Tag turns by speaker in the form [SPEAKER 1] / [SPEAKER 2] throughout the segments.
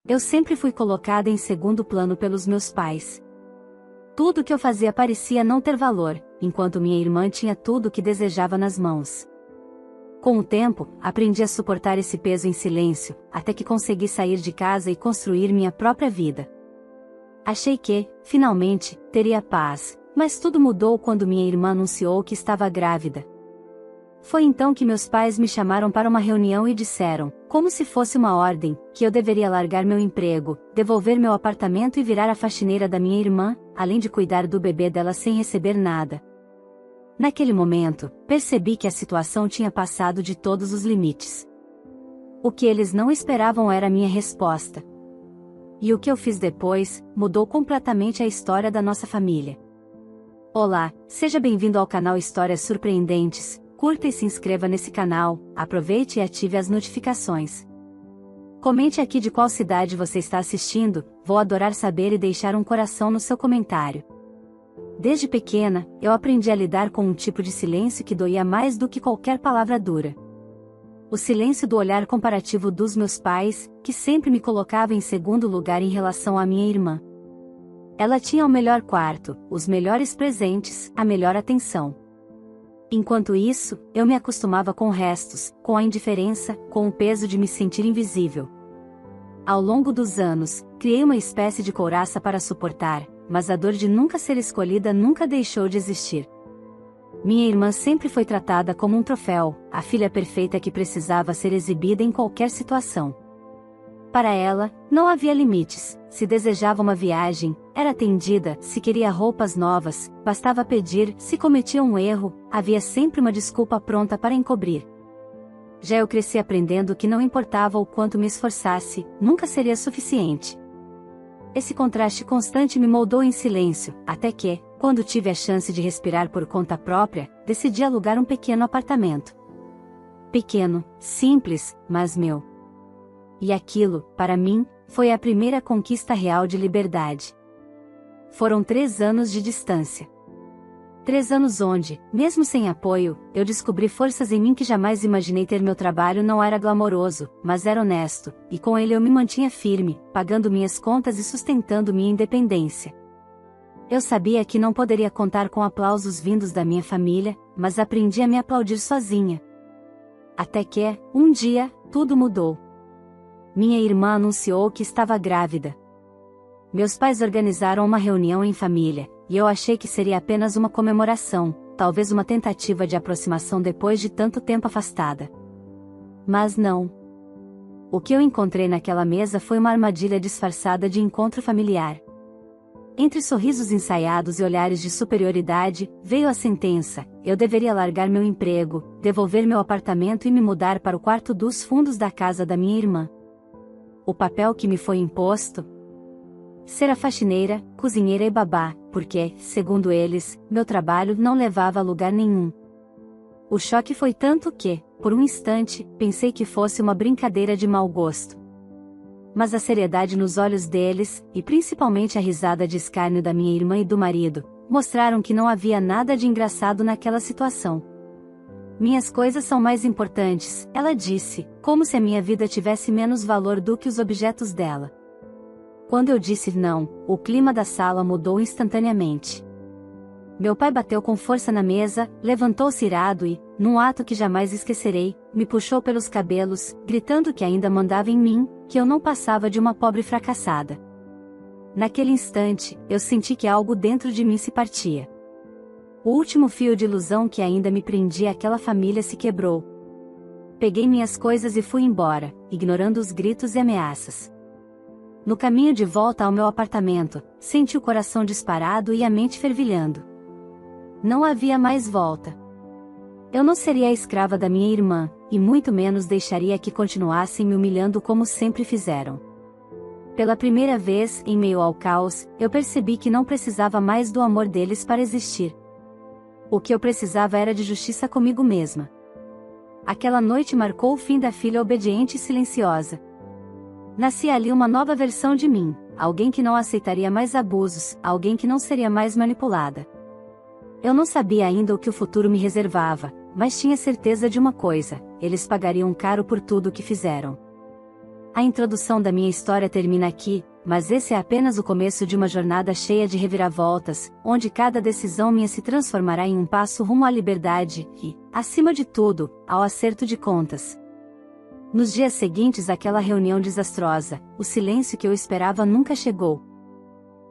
[SPEAKER 1] Eu sempre fui colocada em segundo plano pelos meus pais. Tudo o que eu fazia parecia não ter valor, enquanto minha irmã tinha tudo o que desejava nas mãos. Com o tempo, aprendi a suportar esse peso em silêncio, até que consegui sair de casa e construir minha própria vida. Achei que, finalmente, teria paz, mas tudo mudou quando minha irmã anunciou que estava grávida. Foi então que meus pais me chamaram para uma reunião e disseram, como se fosse uma ordem, que eu deveria largar meu emprego, devolver meu apartamento e virar a faxineira da minha irmã, além de cuidar do bebê dela sem receber nada. Naquele momento, percebi que a situação tinha passado de todos os limites. O que eles não esperavam era a minha resposta. E o que eu fiz depois, mudou completamente a história da nossa família. Olá, seja bem-vindo ao canal Histórias Surpreendentes. Curta e se inscreva nesse canal, aproveite e ative as notificações. Comente aqui de qual cidade você está assistindo, vou adorar saber e deixar um coração no seu comentário. Desde pequena, eu aprendi a lidar com um tipo de silêncio que doía mais do que qualquer palavra dura. O silêncio do olhar comparativo dos meus pais, que sempre me colocava em segundo lugar em relação à minha irmã. Ela tinha o melhor quarto, os melhores presentes, a melhor atenção. Enquanto isso, eu me acostumava com restos, com a indiferença, com o peso de me sentir invisível. Ao longo dos anos, criei uma espécie de couraça para suportar, mas a dor de nunca ser escolhida nunca deixou de existir. Minha irmã sempre foi tratada como um troféu, a filha perfeita que precisava ser exibida em qualquer situação. Para ela, não havia limites. Se desejava uma viagem, era atendida. Se queria roupas novas, bastava pedir. Se cometia um erro, havia sempre uma desculpa pronta para encobrir. Já eu cresci aprendendo que não importava o quanto me esforçasse, nunca seria suficiente. Esse contraste constante me moldou em silêncio, até que, quando tive a chance de respirar por conta própria, decidi alugar um pequeno apartamento. Pequeno, simples, mas meu. E aquilo, para mim, foi a primeira conquista real de liberdade. Foram 3 anos de distância. 3 anos onde, mesmo sem apoio, eu descobri forças em mim que jamais imaginei ter. Meu trabalho não era glamouroso, mas era honesto, e com ele eu me mantinha firme, pagando minhas contas e sustentando minha independência. Eu sabia que não poderia contar com aplausos vindos da minha família, mas aprendi a me aplaudir sozinha. Até que, um dia, tudo mudou. Minha irmã anunciou que estava grávida. Meus pais organizaram uma reunião em família, e eu achei que seria apenas uma comemoração, talvez uma tentativa de aproximação depois de tanto tempo afastada. Mas não. O que eu encontrei naquela mesa foi uma armadilha disfarçada de encontro familiar. Entre sorrisos ensaiados e olhares de superioridade, veio a sentença: eu deveria largar meu emprego, devolver meu apartamento e me mudar para o quarto dos fundos da casa da minha irmã. O papel que me foi imposto? Ser a faxineira, cozinheira e babá, porque, segundo eles, meu trabalho não levava a lugar nenhum. O choque foi tanto que, por um instante, pensei que fosse uma brincadeira de mau gosto. Mas a seriedade nos olhos deles, e principalmente a risada de escárnio da minha irmã e do marido, mostraram que não havia nada de engraçado naquela situação. Minhas coisas são mais importantes, ela disse, como se a minha vida tivesse menos valor do que os objetos dela. Quando eu disse não, o clima da sala mudou instantaneamente. Meu pai bateu com força na mesa, levantou-se irado e, num ato que jamais esquecerei, me puxou pelos cabelos, gritando que ainda mandava em mim, que eu não passava de uma pobre fracassada. Naquele instante, eu senti que algo dentro de mim se partia. O último fio de ilusão que ainda me prendia àquela família se quebrou. Peguei minhas coisas e fui embora, ignorando os gritos e ameaças. No caminho de volta ao meu apartamento, senti o coração disparado e a mente fervilhando. Não havia mais volta. Eu não seria a escrava da minha irmã, e muito menos deixaria que continuassem me humilhando como sempre fizeram. Pela primeira vez, em meio ao caos, eu percebi que não precisava mais do amor deles para existir. O que eu precisava era de justiça comigo mesma. Aquela noite marcou o fim da filha obediente e silenciosa. Nascia ali uma nova versão de mim, alguém que não aceitaria mais abusos, alguém que não seria mais manipulada. Eu não sabia ainda o que o futuro me reservava, mas tinha certeza de uma coisa: eles pagariam caro por tudo o que fizeram. A introdução da minha história termina aqui, mas esse é apenas o começo de uma jornada cheia de reviravoltas, onde cada decisão minha se transformará em um passo rumo à liberdade e, acima de tudo, ao acerto de contas. Nos dias seguintes àquela reunião desastrosa, o silêncio que eu esperava nunca chegou.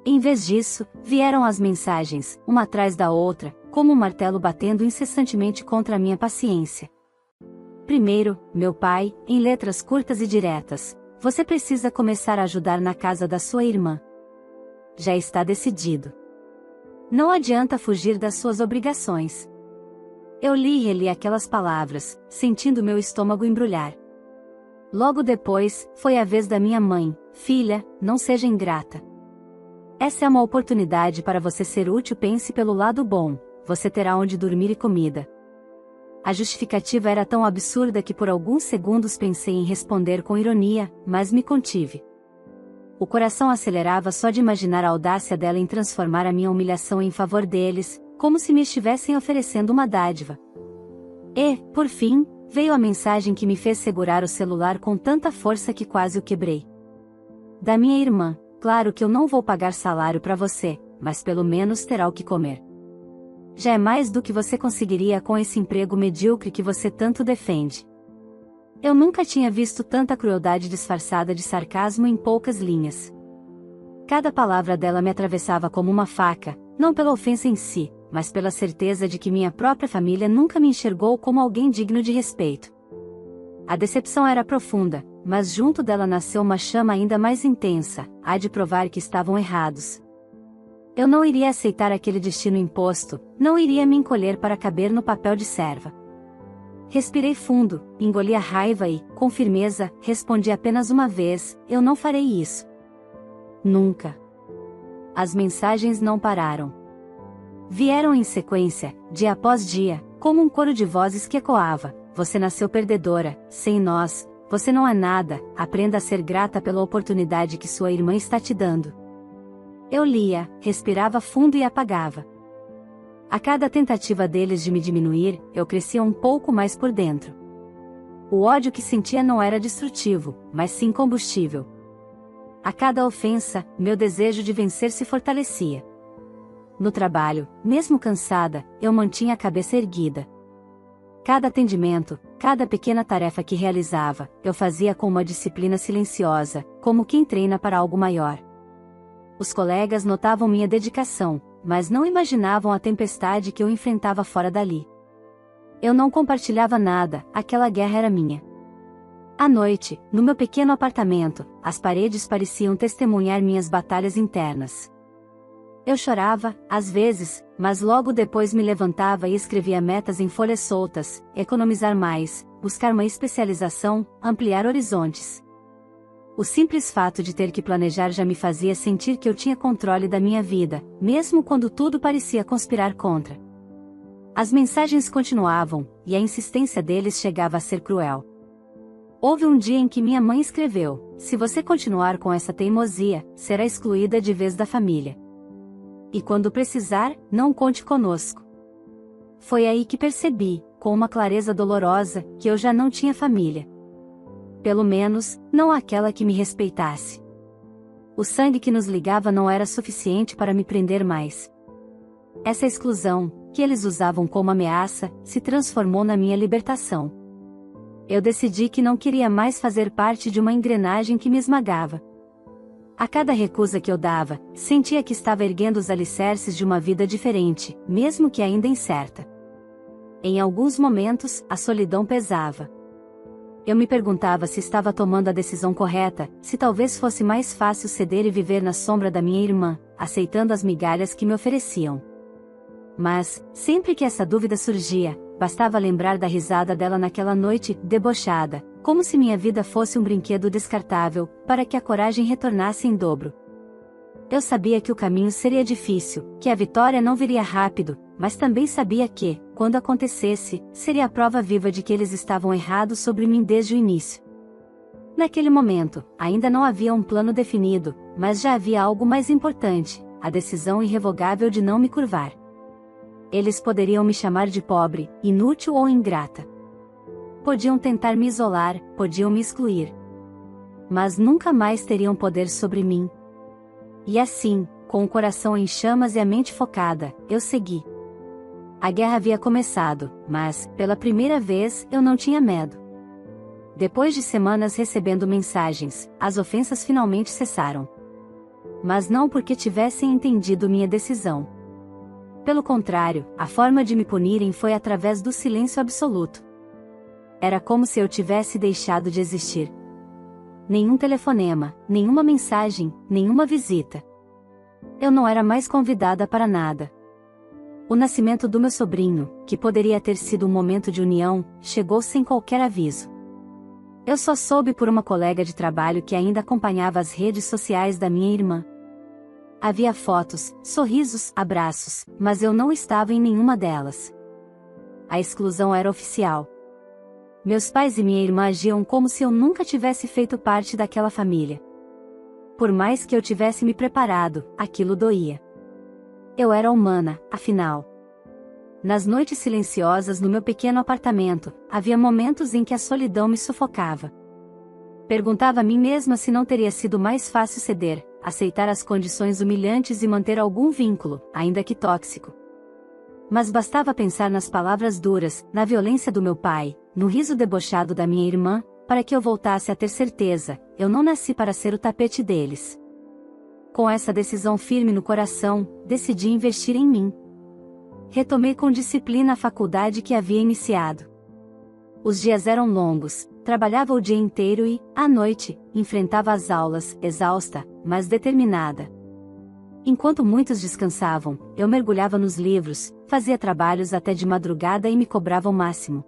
[SPEAKER 1] Em vez disso, vieram as mensagens, uma atrás da outra, como um martelo batendo incessantemente contra a minha paciência. Primeiro, meu pai, em letras curtas e diretas: você precisa começar a ajudar na casa da sua irmã. Já está decidido. Não adianta fugir das suas obrigações. Eu li e reli aquelas palavras, sentindo meu estômago embrulhar. Logo depois, foi a vez da minha mãe: filha, não seja ingrata. Essa é uma oportunidade para você ser útil, pense pelo lado bom, você terá onde dormir e comida. A justificativa era tão absurda que por alguns segundos pensei em responder com ironia, mas me contive. O coração acelerava só de imaginar a audácia dela em transformar a minha humilhação em favor deles, como se me estivessem oferecendo uma dádiva. E, por fim, veio a mensagem que me fez segurar o celular com tanta força que quase o quebrei. Da minha irmã: claro que eu não vou pagar salário para você, mas pelo menos terá o que comer. Já é mais do que você conseguiria com esse emprego medíocre que você tanto defende. Eu nunca tinha visto tanta crueldade disfarçada de sarcasmo em poucas linhas. Cada palavra dela me atravessava como uma faca, não pela ofensa em si, mas pela certeza de que minha própria família nunca me enxergou como alguém digno de respeito. A decepção era profunda, mas junto dela nasceu uma chama ainda mais intensa: há de provar que estavam errados. Eu não iria aceitar aquele destino imposto, não iria me encolher para caber no papel de serva. Respirei fundo, engoli a raiva e, com firmeza, respondi apenas uma vez: eu não farei isso. Nunca. As mensagens não pararam. Vieram em sequência, dia após dia, como um coro de vozes que ecoava: você nasceu perdedora, sem nós, você não é nada, aprenda a ser grata pela oportunidade que sua irmã está te dando. Eu lia, respirava fundo e apagava. A cada tentativa deles de me diminuir, eu crescia um pouco mais por dentro. O ódio que sentia não era destrutivo, mas sim combustível. A cada ofensa, meu desejo de vencer se fortalecia. No trabalho, mesmo cansada, eu mantinha a cabeça erguida. Cada atendimento, cada pequena tarefa que realizava, eu fazia com uma disciplina silenciosa, como quem treina para algo maior. Os colegas notavam minha dedicação, mas não imaginavam a tempestade que eu enfrentava fora dali. Eu não compartilhava nada, aquela guerra era minha. À noite, no meu pequeno apartamento, as paredes pareciam testemunhar minhas batalhas internas. Eu chorava, às vezes, mas logo depois me levantava e escrevia metas em folhas soltas: economizar mais, buscar uma especialização, ampliar horizontes. O simples fato de ter que planejar já me fazia sentir que eu tinha controle da minha vida, mesmo quando tudo parecia conspirar contra. As mensagens continuavam, e a insistência deles chegava a ser cruel. Houve um dia em que minha mãe escreveu: se você continuar com essa teimosia, será excluída de vez da família. E quando precisar, não conte conosco. Foi aí que percebi, com uma clareza dolorosa, que eu já não tinha família. Pelo menos, não aquela que me respeitasse. O sangue que nos ligava não era suficiente para me prender mais. Essa exclusão, que eles usavam como ameaça, se transformou na minha libertação. Eu decidi que não queria mais fazer parte de uma engrenagem que me esmagava. A cada recusa que eu dava, sentia que estava erguendo os alicerces de uma vida diferente, mesmo que ainda incerta. Em alguns momentos, a solidão pesava. Eu me perguntava se estava tomando a decisão correta, se talvez fosse mais fácil ceder e viver na sombra da minha irmã, aceitando as migalhas que me ofereciam. Mas, sempre que essa dúvida surgia, bastava lembrar da risada dela naquela noite, debochada, como se minha vida fosse um brinquedo descartável, para que a coragem retornasse em dobro. Eu sabia que o caminho seria difícil, que a vitória não viria rápido, mas também sabia que, quando acontecesse, seria a prova viva de que eles estavam errados sobre mim desde o início. Naquele momento, ainda não havia um plano definido, mas já havia algo mais importante: a decisão irrevogável de não me curvar. Eles poderiam me chamar de pobre, inútil ou ingrata. Podiam tentar me isolar, podiam me excluir. mas nunca mais teriam poder sobre mim. E assim, com o coração em chamas e a mente focada, eu segui. A guerra havia começado, mas, pela primeira vez, eu não tinha medo. Depois de semanas recebendo mensagens, as ofensas finalmente cessaram. Mas não porque tivessem entendido minha decisão. Pelo contrário, a forma de me punirem foi através do silêncio absoluto. Era como se eu tivesse deixado de existir. Nenhum telefonema, nenhuma mensagem, nenhuma visita. Eu não era mais convidada para nada. O nascimento do meu sobrinho, que poderia ter sido um momento de união, chegou sem qualquer aviso. Eu só soube por uma colega de trabalho que ainda acompanhava as redes sociais da minha irmã. Havia fotos, sorrisos, abraços, mas eu não estava em nenhuma delas. A exclusão era oficial. Meus pais e minha irmã agiam como se eu nunca tivesse feito parte daquela família. Por mais que eu tivesse me preparado, aquilo doía. Eu era humana, afinal. Nas noites silenciosas no meu pequeno apartamento, havia momentos em que a solidão me sufocava. Perguntava a mim mesma se não teria sido mais fácil ceder, aceitar as condições humilhantes e manter algum vínculo, ainda que tóxico. Mas bastava pensar nas palavras duras, na violência do meu pai, no riso debochado da minha irmã, para que eu voltasse a ter certeza, eu não nasci para ser o tapete deles. Com essa decisão firme no coração, decidi investir em mim. Retomei com disciplina a faculdade que havia iniciado. Os dias eram longos, trabalhava o dia inteiro e, à noite, enfrentava as aulas, exausta, mas determinada. Enquanto muitos descansavam, eu mergulhava nos livros, fazia trabalhos até de madrugada e me cobrava o máximo.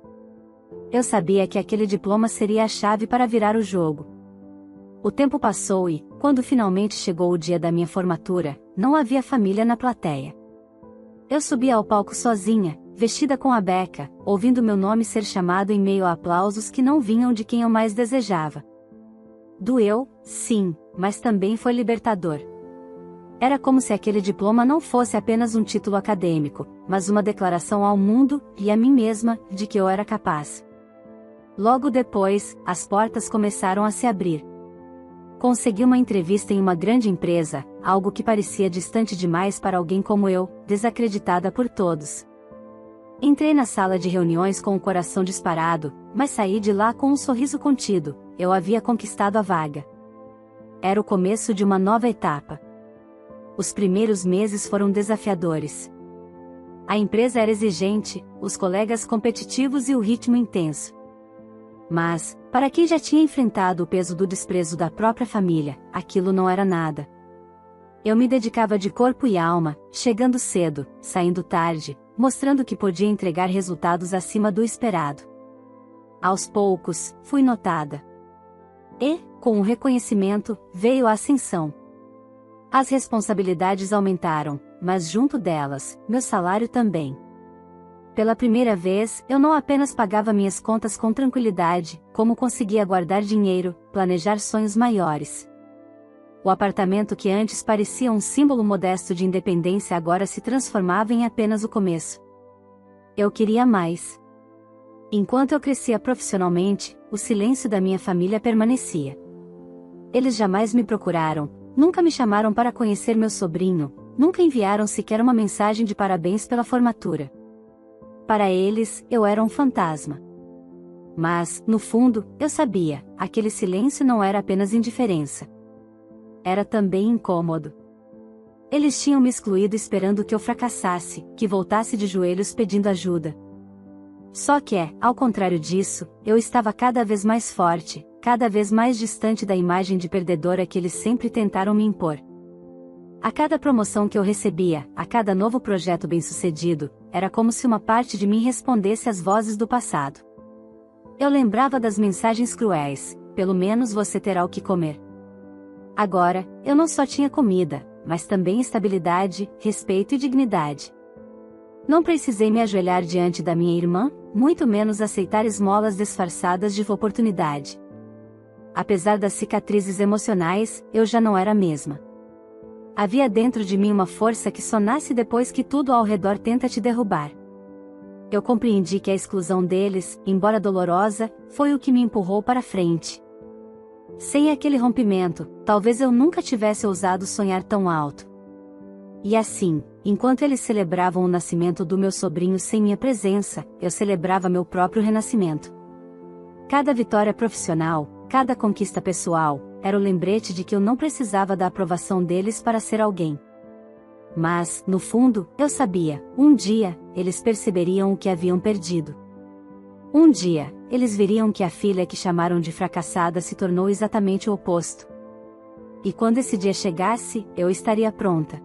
[SPEAKER 1] Eu sabia que aquele diploma seria a chave para virar o jogo. O tempo passou e, quando finalmente chegou o dia da minha formatura, não havia família na plateia. Eu subia ao palco sozinha, vestida com a beca, ouvindo meu nome ser chamado em meio a aplausos que não vinham de quem eu mais desejava. Doeu, sim, mas também foi libertador. Era como se aquele diploma não fosse apenas um título acadêmico, mas uma declaração ao mundo, e a mim mesma, de que eu era capaz. Logo depois, as portas começaram a se abrir. Consegui uma entrevista em uma grande empresa, algo que parecia distante demais para alguém como eu, desacreditada por todos. Entrei na sala de reuniões com o coração disparado, mas saí de lá com um sorriso contido, eu havia conquistado a vaga. Era o começo de uma nova etapa. Os primeiros meses foram desafiadores. A empresa era exigente, os colegas competitivos e o ritmo intenso. Mas, para quem já tinha enfrentado o peso do desprezo da própria família, aquilo não era nada. Eu me dedicava de corpo e alma, chegando cedo, saindo tarde, mostrando que podia entregar resultados acima do esperado. Aos poucos, fui notada. E, com o reconhecimento, veio a ascensão. As responsabilidades aumentaram, mas junto delas, meu salário também. Pela primeira vez, eu não apenas pagava minhas contas com tranquilidade, como conseguia guardar dinheiro, planejar sonhos maiores. O apartamento que antes parecia um símbolo modesto de independência agora se transformava em apenas o começo. Eu queria mais. Enquanto eu crescia profissionalmente, o silêncio da minha família permanecia. Eles jamais me procuraram, nunca me chamaram para conhecer meu sobrinho, nunca enviaram sequer uma mensagem de parabéns pela formatura. Para eles, eu era um fantasma. Mas, no fundo, eu sabia, aquele silêncio não era apenas indiferença. Era também incômodo. Eles tinham me excluído esperando que eu fracassasse, que voltasse de joelhos pedindo ajuda. Só que ao contrário disso, eu estava cada vez mais forte, cada vez mais distante da imagem de perdedora que eles sempre tentaram me impor. A cada promoção que eu recebia, a cada novo projeto bem-sucedido, era como se uma parte de mim respondesse às vozes do passado. Eu lembrava das mensagens cruéis, pelo menos você terá o que comer. Agora, eu não só tinha comida, mas também estabilidade, respeito e dignidade. Não precisei me ajoelhar diante da minha irmã, muito menos aceitar esmolas disfarçadas de oportunidade. Apesar das cicatrizes emocionais, eu já não era a mesma. Havia dentro de mim uma força que só nasce depois que tudo ao redor tenta te derrubar. Eu compreendi que a exclusão deles, embora dolorosa, foi o que me empurrou para frente. Sem aquele rompimento, talvez eu nunca tivesse ousado sonhar tão alto. E assim, enquanto eles celebravam o nascimento do meu sobrinho sem minha presença, eu celebrava meu próprio renascimento. Cada vitória profissional, cada conquista pessoal, era o lembrete de que eu não precisava da aprovação deles para ser alguém. Mas, no fundo, eu sabia, um dia, eles perceberiam o que haviam perdido. Um dia, eles veriam que a filha que chamaram de fracassada se tornou exatamente o oposto. E quando esse dia chegasse, eu estaria pronta.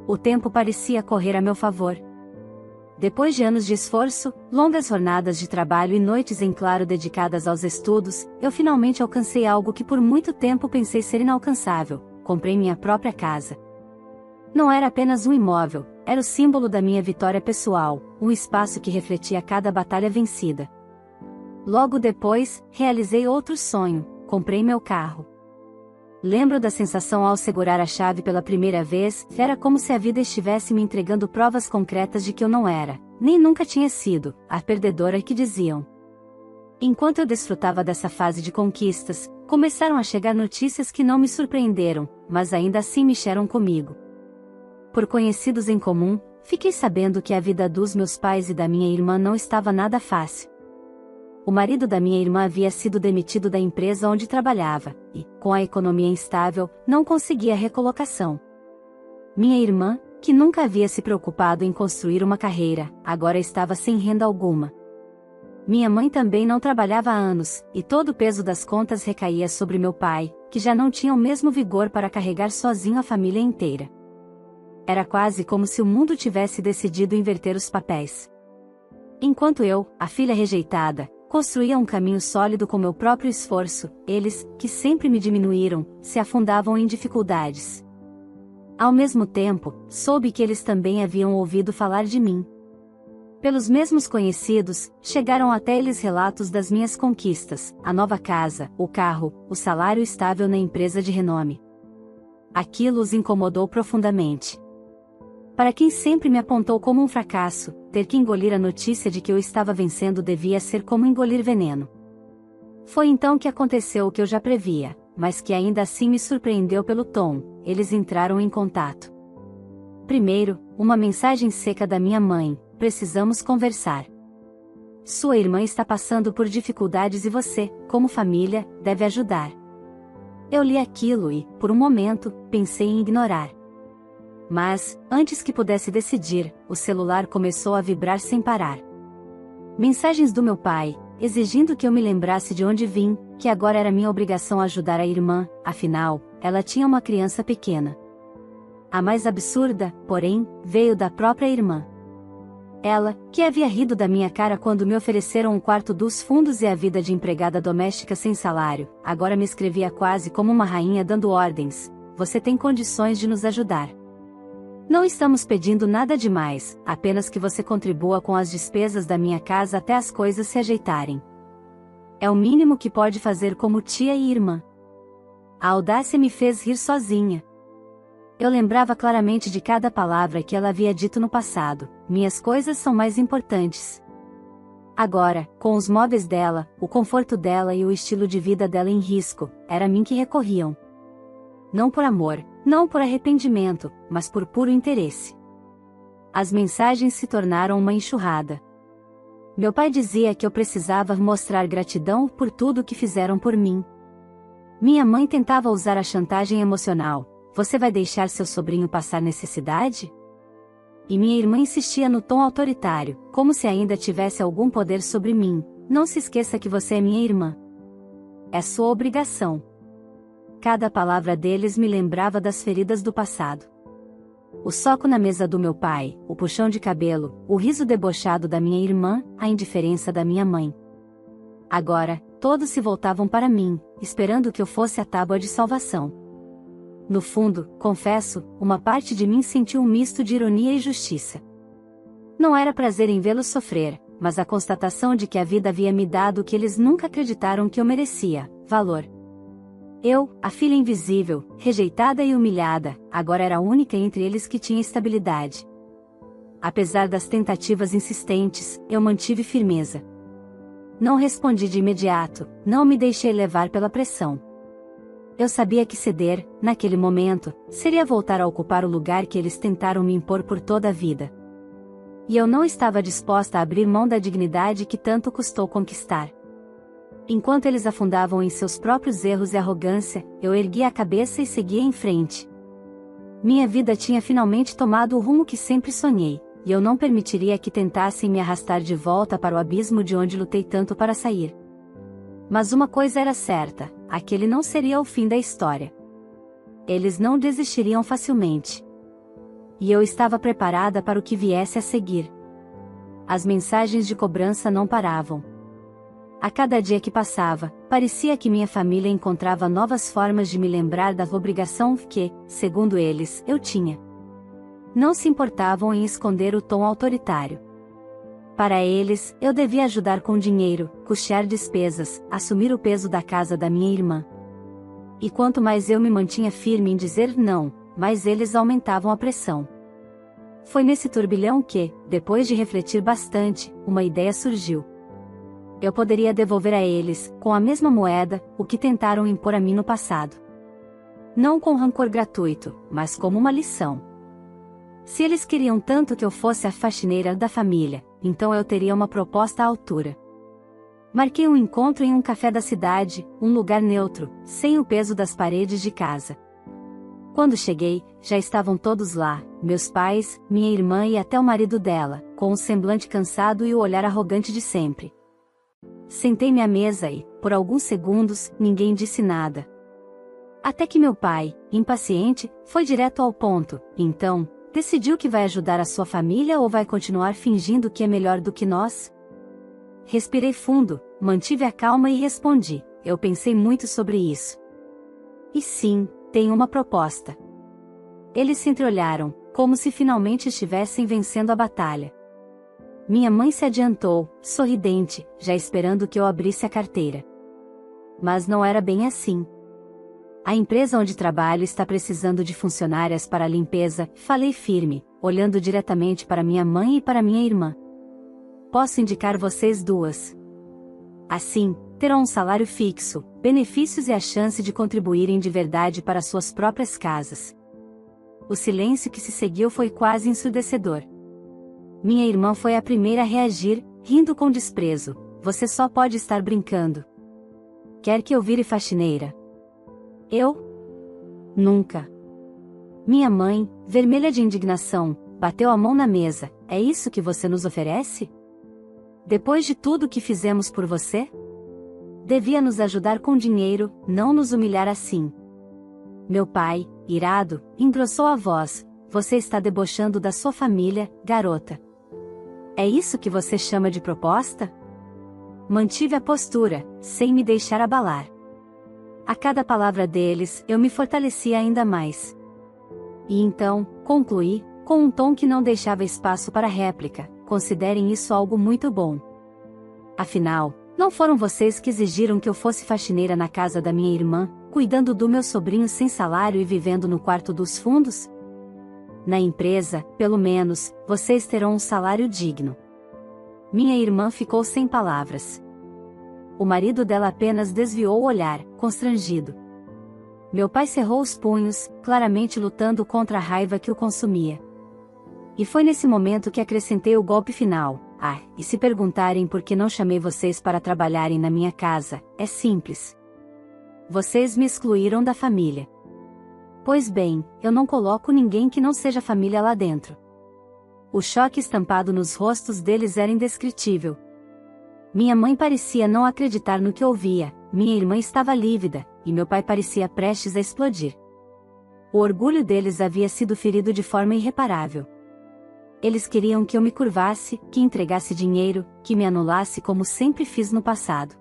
[SPEAKER 1] O tempo parecia correr a meu favor. Depois de anos de esforço, longas jornadas de trabalho e noites em claro dedicadas aos estudos, eu finalmente alcancei algo que por muito tempo pensei ser inalcançável: comprei minha própria casa. Não era apenas um imóvel, era o símbolo da minha vitória pessoal, um espaço que refletia cada batalha vencida. Logo depois, realizei outro sonho: comprei meu carro. Lembro da sensação ao segurar a chave pela primeira vez, era como se a vida estivesse me entregando provas concretas de que eu não era, nem nunca tinha sido, a perdedora que diziam. Enquanto eu desfrutava dessa fase de conquistas, começaram a chegar notícias que não me surpreenderam, mas ainda assim mexeram comigo. Por conhecidos em comum, fiquei sabendo que a vida dos meus pais e da minha irmã não estava nada fácil. O marido da minha irmã havia sido demitido da empresa onde trabalhava, e, com a economia instável, não conseguia recolocação. Minha irmã, que nunca havia se preocupado em construir uma carreira, agora estava sem renda alguma. Minha mãe também não trabalhava há anos, e todo o peso das contas recaía sobre meu pai, que já não tinha o mesmo vigor para carregar sozinho a família inteira. Era quase como se o mundo tivesse decidido inverter os papéis. Enquanto eu, a filha rejeitada, construía um caminho sólido com meu próprio esforço, eles, que sempre me diminuíram, se afundavam em dificuldades. Ao mesmo tempo, soube que eles também haviam ouvido falar de mim. Pelos mesmos conhecidos, chegaram até eles relatos das minhas conquistas: a nova casa, o carro, o salário estável na empresa de renome. Aquilo os incomodou profundamente. Para quem sempre me apontou como um fracasso, ter que engolir a notícia de que eu estava vencendo devia ser como engolir veneno. Foi então que aconteceu o que eu já previa, mas que ainda assim me surpreendeu pelo tom: eles entraram em contato. Primeiro, uma mensagem seca da minha mãe: precisamos conversar. Sua irmã está passando por dificuldades e você, como família, deve ajudar. Eu li aquilo e, por um momento, pensei em ignorar. Mas, antes que pudesse decidir, o celular começou a vibrar sem parar. Mensagens do meu pai, exigindo que eu me lembrasse de onde vim, que agora era minha obrigação ajudar a irmã, afinal, ela tinha uma criança pequena. A mais absurda, porém, veio da própria irmã. Ela, que havia rido da minha cara quando me ofereceram um quarto dos fundos e a vida de empregada doméstica sem salário, agora me escrevia quase como uma rainha dando ordens: você tem condições de nos ajudar. Não estamos pedindo nada demais, apenas que você contribua com as despesas da minha casa até as coisas se ajeitarem. É o mínimo que pode fazer como tia e irmã. A audácia me fez rir sozinha. Eu lembrava claramente de cada palavra que ela havia dito no passado: minhas coisas são mais importantes. Agora, com os móveis dela, o conforto dela e o estilo de vida dela em risco, era a mim que recorriam. Não por amor, não por arrependimento, mas por puro interesse. As mensagens se tornaram uma enxurrada. Meu pai dizia que eu precisava mostrar gratidão por tudo o que fizeram por mim. Minha mãe tentava usar a chantagem emocional: você vai deixar seu sobrinho passar necessidade? E minha irmã insistia no tom autoritário, como se ainda tivesse algum poder sobre mim: não se esqueça que você é minha irmã. É sua obrigação. Cada palavra deles me lembrava das feridas do passado. O soco na mesa do meu pai, o puxão de cabelo, o riso debochado da minha irmã, a indiferença da minha mãe. Agora, todos se voltavam para mim, esperando que eu fosse a tábua de salvação. No fundo, confesso, uma parte de mim sentiu um misto de ironia e justiça. Não era prazer em vê-los sofrer, mas a constatação de que a vida havia me dado o que eles nunca acreditaram que eu merecia: valor. Eu, a filha invisível, rejeitada e humilhada, agora era a única entre eles que tinha estabilidade. Apesar das tentativas insistentes, eu mantive firmeza. Não respondi de imediato, não me deixei levar pela pressão. Eu sabia que ceder, naquele momento, seria voltar a ocupar o lugar que eles tentaram me impor por toda a vida. E eu não estava disposta a abrir mão da dignidade que tanto custou conquistar. Enquanto eles afundavam em seus próprios erros e arrogância, eu erguia a cabeça e seguia em frente. Minha vida tinha finalmente tomado o rumo que sempre sonhei, e eu não permitiria que tentassem me arrastar de volta para o abismo de onde lutei tanto para sair. Mas uma coisa era certa, aquele não seria o fim da história. Eles não desistiriam facilmente. E eu estava preparada para o que viesse a seguir. As mensagens de cobrança não paravam. A cada dia que passava, parecia que minha família encontrava novas formas de me lembrar da obrigação que, segundo eles, eu tinha. Não se importavam em esconder o tom autoritário. Para eles, eu devia ajudar com dinheiro, custear despesas, assumir o peso da casa da minha irmã. E quanto mais eu me mantinha firme em dizer não, mais eles aumentavam a pressão. Foi nesse turbilhão que, depois de refletir bastante, uma ideia surgiu. Eu poderia devolver a eles, com a mesma moeda, o que tentaram impor a mim no passado. Não com rancor gratuito, mas como uma lição. Se eles queriam tanto que eu fosse a faxineira da família, então eu teria uma proposta à altura. Marquei um encontro em um café da cidade, um lugar neutro, sem o peso das paredes de casa. Quando cheguei, já estavam todos lá, meus pais, minha irmã e até o marido dela, com um semblante cansado e o olhar arrogante de sempre. Sentei-me à mesa e, por alguns segundos, ninguém disse nada. Até que meu pai, impaciente, foi direto ao ponto. Então, decidiu que vai ajudar a sua família ou vai continuar fingindo que é melhor do que nós? Respirei fundo, mantive a calma e respondi: eu pensei muito sobre isso. E sim, tenho uma proposta. Eles se entreolharam, como se finalmente estivessem vencendo a batalha. Minha mãe se adiantou, sorridente, já esperando que eu abrisse a carteira. Mas não era bem assim. A empresa onde trabalho está precisando de funcionárias para a limpeza, falei firme, olhando diretamente para minha mãe e para minha irmã. Posso indicar vocês duas. Assim, terão um salário fixo, benefícios e a chance de contribuírem de verdade para suas próprias casas. O silêncio que se seguiu foi quase ensurdecedor. Minha irmã foi a primeira a reagir, rindo com desprezo. Você só pode estar brincando. Quer que eu vire faxineira? Eu? Nunca. Minha mãe, vermelha de indignação, bateu a mão na mesa. É isso que você nos oferece? Depois de tudo que fizemos por você? Devia nos ajudar com dinheiro, não nos humilhar assim. Meu pai, irado, engrossou a voz. Você está debochando da sua família, garota. É isso que você chama de proposta? Mantive a postura, sem me deixar abalar. A cada palavra deles, eu me fortalecia ainda mais. E então, concluí, com um tom que não deixava espaço para réplica: considerem isso algo muito bom. Afinal, não foram vocês que exigiram que eu fosse faxineira na casa da minha irmã, cuidando do meu sobrinho sem salário e vivendo no quarto dos fundos? Na empresa, pelo menos, vocês terão um salário digno. Minha irmã ficou sem palavras. O marido dela apenas desviou o olhar, constrangido. Meu pai cerrou os punhos, claramente lutando contra a raiva que o consumia. E foi nesse momento que acrescentei o golpe final. E se perguntarem por que não chamei vocês para trabalharem na minha casa, é simples. Vocês me excluíram da família. Pois bem, eu não coloco ninguém que não seja família lá dentro. O choque estampado nos rostos deles era indescritível. Minha mãe parecia não acreditar no que ouvia, minha irmã estava lívida, e meu pai parecia prestes a explodir. O orgulho deles havia sido ferido de forma irreparável. Eles queriam que eu me curvasse, que entregasse dinheiro, que me anulasse como sempre fiz no passado.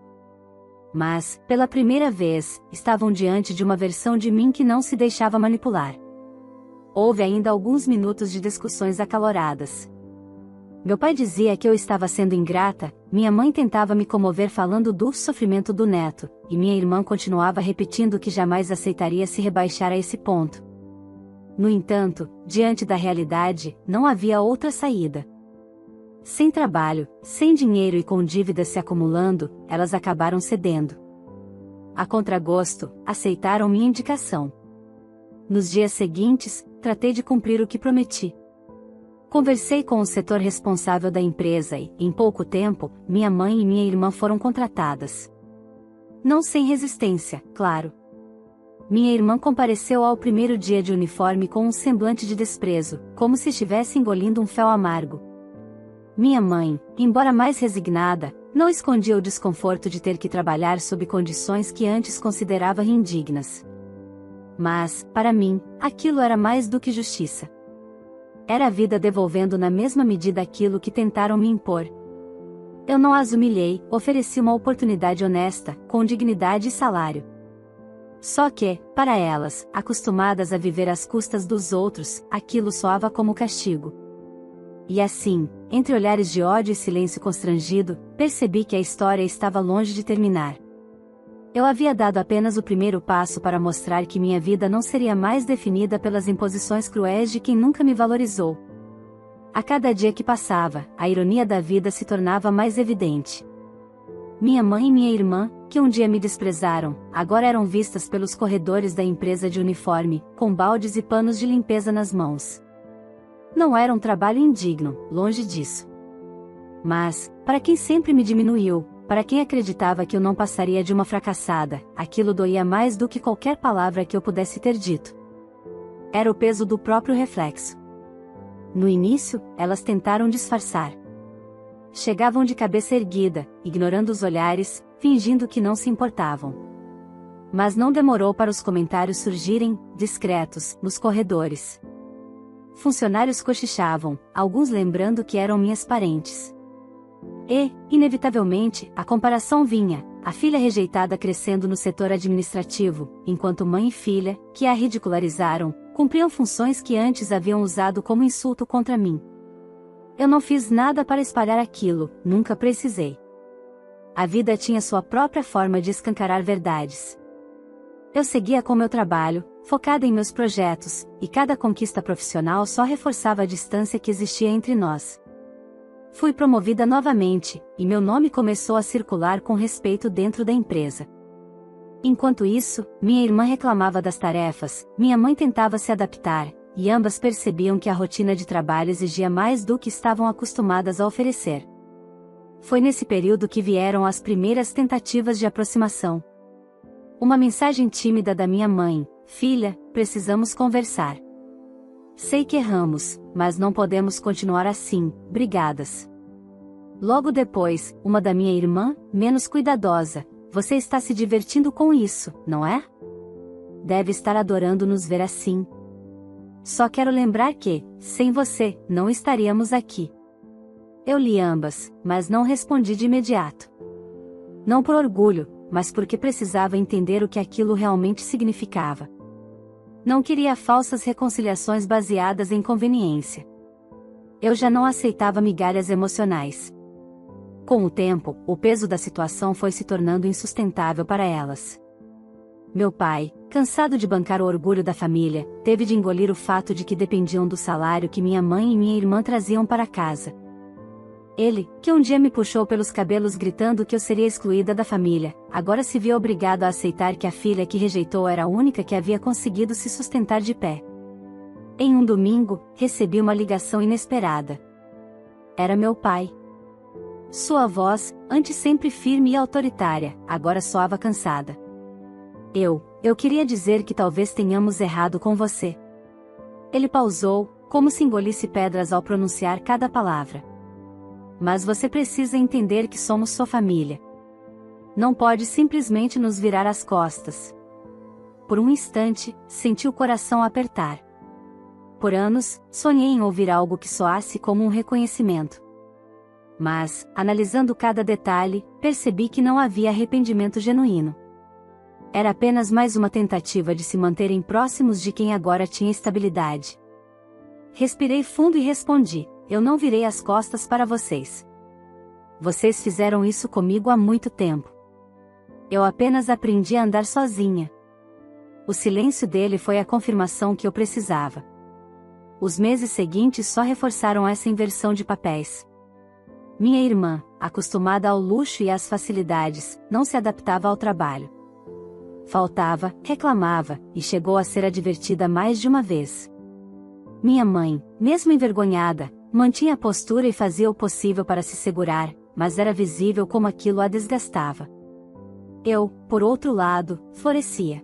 [SPEAKER 1] Mas, pela primeira vez, estavam diante de uma versão de mim que não se deixava manipular. Houve ainda alguns minutos de discussões acaloradas. Meu pai dizia que eu estava sendo ingrata, minha mãe tentava me comover falando do sofrimento do neto, e minha irmã continuava repetindo que jamais aceitaria se rebaixar a esse ponto. No entanto, diante da realidade, não havia outra saída. Sem trabalho, sem dinheiro e com dívidas se acumulando, elas acabaram cedendo. a contragosto, aceitaram minha indicação. Nos dias seguintes, tratei de cumprir o que prometi. Conversei com o setor responsável da empresa e, em pouco tempo, minha mãe e minha irmã foram contratadas. Não sem resistência, claro. Minha irmã compareceu ao primeiro dia de uniforme com um semblante de desprezo, como se estivesse engolindo um fel amargo. Minha mãe, embora mais resignada, não escondia o desconforto de ter que trabalhar sob condições que antes considerava indignas. Mas, para mim, aquilo era mais do que justiça. Era a vida devolvendo na mesma medida aquilo que tentaram me impor. Eu não as humilhei, ofereci uma oportunidade honesta, com dignidade e salário. Só que, para elas, acostumadas a viver às custas dos outros, aquilo soava como castigo. E assim, entre olhares de ódio e silêncio constrangido, percebi que a história estava longe de terminar. Eu havia dado apenas o primeiro passo para mostrar que minha vida não seria mais definida pelas imposições cruéis de quem nunca me valorizou. A cada dia que passava, a ironia da vida se tornava mais evidente. Minha mãe e minha irmã, que um dia me desprezaram, agora eram vistas pelos corredores da empresa de uniforme, com baldes e panos de limpeza nas mãos. Não era um trabalho indigno, longe disso. Mas, para quem sempre me diminuiu, para quem acreditava que eu não passaria de uma fracassada, aquilo doía mais do que qualquer palavra que eu pudesse ter dito. Era o peso do próprio reflexo. No início, elas tentaram disfarçar. Chegavam de cabeça erguida, ignorando os olhares, fingindo que não se importavam. Mas não demorou para os comentários surgirem, discretos, nos corredores. Funcionários cochichavam, alguns lembrando que eram minhas parentes. E, inevitavelmente, a comparação vinha, a filha rejeitada crescendo no setor administrativo, enquanto mãe e filha, que a ridicularizaram, cumpriam funções que antes haviam usado como insulto contra mim. Eu não fiz nada para espalhar aquilo, nunca precisei. A vida tinha sua própria forma de escancarar verdades. Eu seguia com meu trabalho, focada em meus projetos, e cada conquista profissional só reforçava a distância que existia entre nós. Fui promovida novamente, e meu nome começou a circular com respeito dentro da empresa. Enquanto isso, minha irmã reclamava das tarefas, minha mãe tentava se adaptar, e ambas percebiam que a rotina de trabalho exigia mais do que estavam acostumadas a oferecer. Foi nesse período que vieram as primeiras tentativas de aproximação. Uma mensagem tímida da minha mãe: "Filha, precisamos conversar. Sei que erramos, mas não podemos continuar assim, brigadas." Logo depois, uma da minha irmã, menos cuidadosa: "Você está se divertindo com isso, não é? Deve estar adorando nos ver assim. Só quero lembrar que, sem você, não estaríamos aqui." Eu li ambas, mas não respondi de imediato. Não por orgulho, mas porque precisava entender o que aquilo realmente significava. Não queria falsas reconciliações baseadas em conveniência. Eu já não aceitava migalhas emocionais. Com o tempo, o peso da situação foi se tornando insustentável para elas. Meu pai, cansado de bancar o orgulho da família, teve de engolir o fato de que dependiam do salário que minha mãe e minha irmã traziam para casa. Ele, que um dia me puxou pelos cabelos gritando que eu seria excluída da família, agora se via obrigado a aceitar que a filha que rejeitou era a única que havia conseguido se sustentar de pé. Em um domingo, recebi uma ligação inesperada. Era meu pai. Sua voz, antes sempre firme e autoritária, agora soava cansada. Eu queria dizer que talvez tenhamos errado com você." Ele pausou, como se engolisse pedras ao pronunciar cada palavra. "Mas você precisa entender que somos sua família. Não pode simplesmente nos virar as costas." Por um instante, senti o coração apertar. Por anos, sonhei em ouvir algo que soasse como um reconhecimento. Mas, analisando cada detalhe, percebi que não havia arrependimento genuíno. Era apenas mais uma tentativa de se manterem próximos de quem agora tinha estabilidade. Respirei fundo e respondi: "Eu não virei as costas para vocês. Vocês fizeram isso comigo há muito tempo. Eu apenas aprendi a andar sozinha." O silêncio dele foi a confirmação que eu precisava. Os meses seguintes só reforçaram essa inversão de papéis. Minha irmã, acostumada ao luxo e às facilidades, não se adaptava ao trabalho. faltava, reclamava, e chegou a ser advertida mais de uma vez. Minha mãe, mesmo envergonhada, mantinha a postura e fazia o possível para se segurar, mas era visível como aquilo a desgastava. Eu, por outro lado, florescia.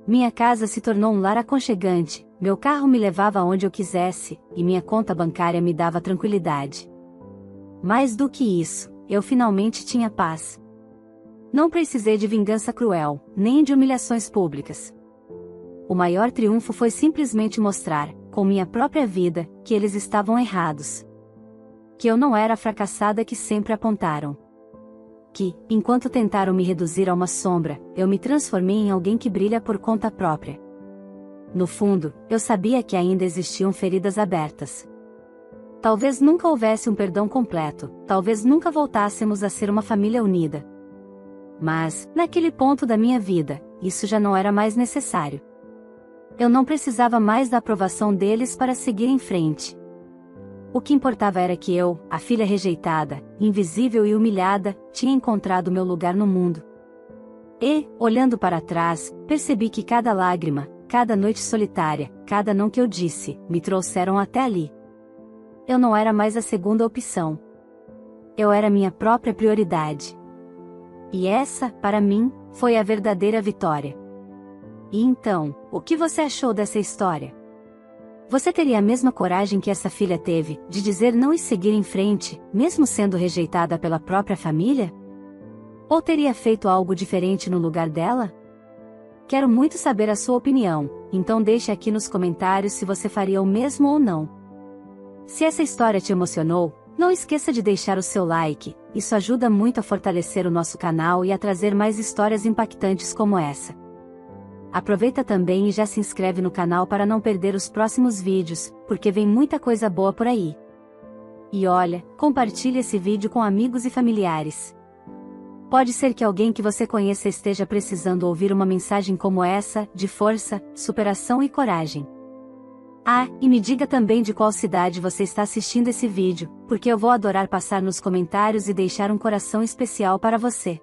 [SPEAKER 1] Minha casa se tornou um lar aconchegante, meu carro me levava aonde eu quisesse, e minha conta bancária me dava tranquilidade. Mais do que isso, eu finalmente tinha paz. Não precisei de vingança cruel, nem de humilhações públicas. O maior triunfo foi simplesmente mostrar, com minha própria vida, que eles estavam errados. Que eu não era a fracassada que sempre apontaram. Que, enquanto tentaram me reduzir a uma sombra, eu me transformei em alguém que brilha por conta própria. No fundo, eu sabia que ainda existiam feridas abertas. Talvez nunca houvesse um perdão completo, talvez nunca voltássemos a ser uma família unida. Mas, naquele ponto da minha vida, isso já não era mais necessário. Eu não precisava mais da aprovação deles para seguir em frente. O que importava era que eu, a filha rejeitada, invisível e humilhada, tinha encontrado meu lugar no mundo. E, olhando para trás, percebi que cada lágrima, cada noite solitária, cada não que eu disse, me trouxeram até ali. Eu não era mais a segunda opção. Eu era minha própria prioridade. E essa, para mim, foi a verdadeira vitória. E então, o que você achou dessa história? Você teria a mesma coragem que essa filha teve, de dizer não e seguir em frente, mesmo sendo rejeitada pela própria família? Ou teria feito algo diferente no lugar dela? Quero muito saber a sua opinião, então deixe aqui nos comentários se você faria o mesmo ou não. Se essa história te emocionou, não esqueça de deixar o seu like, isso ajuda muito a fortalecer o nosso canal e a trazer mais histórias impactantes como essa. Aproveita também e já se inscreve no canal para não perder os próximos vídeos, porque vem muita coisa boa por aí. E olha, compartilhe esse vídeo com amigos e familiares. Pode ser que alguém que você conheça esteja precisando ouvir uma mensagem como essa, de força, superação e coragem. Ah, e me diga também de qual cidade você está assistindo esse vídeo, porque eu vou adorar passar nos comentários e deixar um coração especial para você.